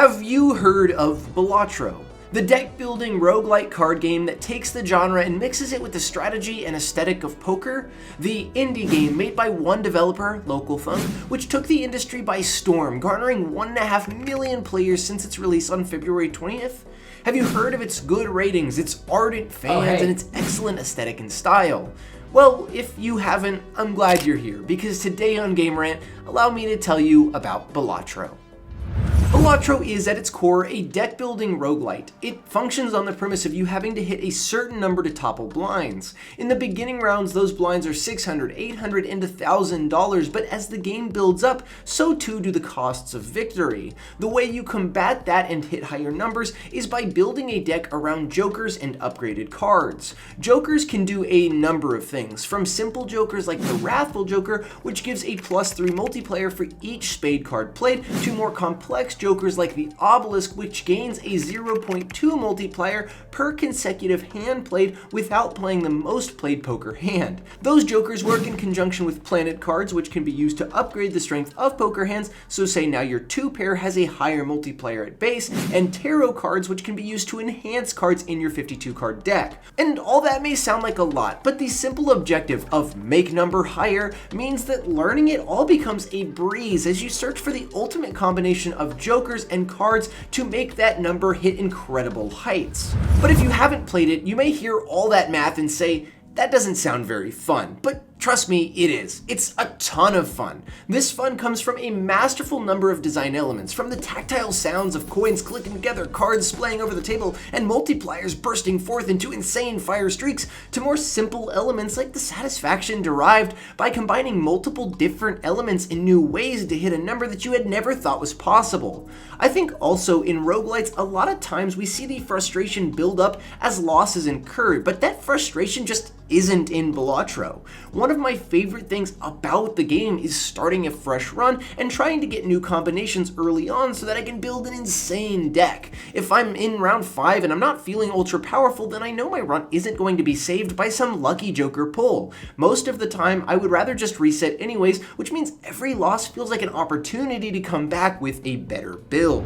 Have you heard of Balatro? The deck-building roguelite card game that takes the genre and mixes it with the strategy and aesthetic of poker? The indie game made by one developer, LocalThunk, which took the industry by storm, garnering 1.5 million players since its release on February 20th? Have you heard of its good ratings, its ardent fans, and its excellent aesthetic and style? Well, if you haven't, I'm glad you're here, because today on GameRant, allow me to tell you about Balatro. Balatro is, at its core, a deck-building roguelite. It functions on the premise of you having to hit a certain number to topple blinds. In the beginning rounds, those blinds are $600, $800, and $1,000, but as the game builds up, so too do the costs of victory. The way you combat that and hit higher numbers is by building a deck around jokers and upgraded cards. Jokers can do a number of things, from simple jokers like the Wrathful Joker, which gives a +3 multiplayer for each spade card played, to more complex jokers like the Obelisk, which gains a 0.2 multiplier per consecutive hand played without playing the most played poker hand. Those jokers work in conjunction with planet cards, which can be used to upgrade the strength of poker hands, so say now your 2-pair has a higher multiplier at base, and tarot cards, which can be used to enhance cards in your 52-card deck. And all that may sound like a lot, but the simple objective of make number higher means that learning it all becomes a breeze as you search for the ultimate combination of jokers and cards to make that number hit incredible heights. But if you haven't played it, you may hear all that math and say, that doesn't sound very fun. But trust me, it is. It's a ton of fun. This fun comes from a masterful number of design elements, from the tactile sounds of coins clicking together, cards splaying over the table, and multipliers bursting forth into insane fire streaks, to more simple elements like the satisfaction derived by combining multiple different elements in new ways to hit a number that you had never thought was possible. I think also in roguelites, a lot of times we see the frustration build up as losses incurred, but that frustration just isn't in Balatro. One of my favorite things about the game is starting a fresh run and trying to get new combinations early on so that I can build an insane deck. If I'm in round 5 and I'm not feeling ultra powerful, then I know my run isn't going to be saved by some lucky joker pull. Most of the time, I would rather just reset anyways, which means every loss feels like an opportunity to come back with a better build.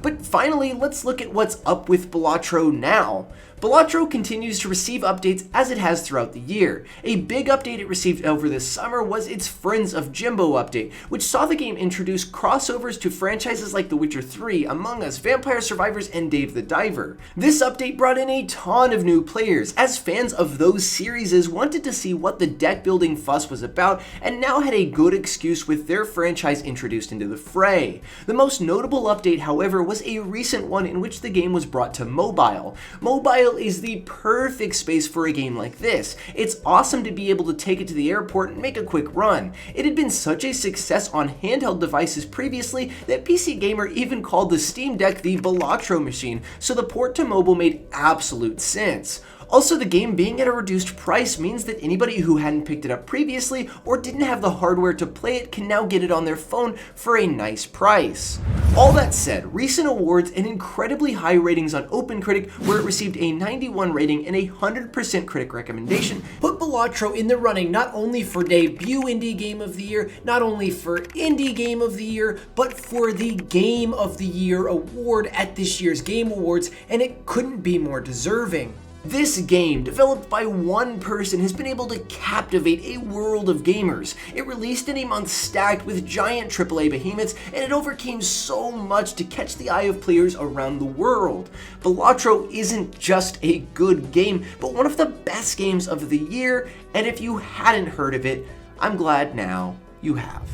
But finally, let's look at what's up with Balatro now. Balatro continues to receive updates as it has throughout the year. A big update it received over this summer was its Friends of Jimbo update, which saw the game introduce crossovers to franchises like The Witcher 3, Among Us, Vampire Survivors, and Dave the Diver. This update brought in a ton of new players, as fans of those series wanted to see what the deck building fuss was about, and now had a good excuse with their franchise introduced into the fray. The most notable update, however, was a recent one in which the game was brought to mobile. Mobile is the perfect space for a game like this. It's awesome to be able to take it to the airport and make a quick run. It had been such a success on handheld devices previously that PC Gamer even called the Steam Deck the Balatro machine, so the port to mobile made absolute sense. Also, the game being at a reduced price means that anybody who hadn't picked it up previously or didn't have the hardware to play it can now get it on their phone for a nice price. All that said, recent awards and incredibly high ratings on OpenCritic, where it received a 91 rating and a 100% critic recommendation, put Balatro in the running not only for Debut Indie Game of the Year, not only for Indie Game of the Year, but for the Game of the Year award at this year's Game Awards, and it couldn't be more deserving. This game, developed by one person, has been able to captivate a world of gamers. It released in a month stacked with giant AAA behemoths, and it overcame so much to catch the eye of players around the world. Balatro isn't just a good game, but one of the best games of the year, and if you hadn't heard of it, I'm glad now you have.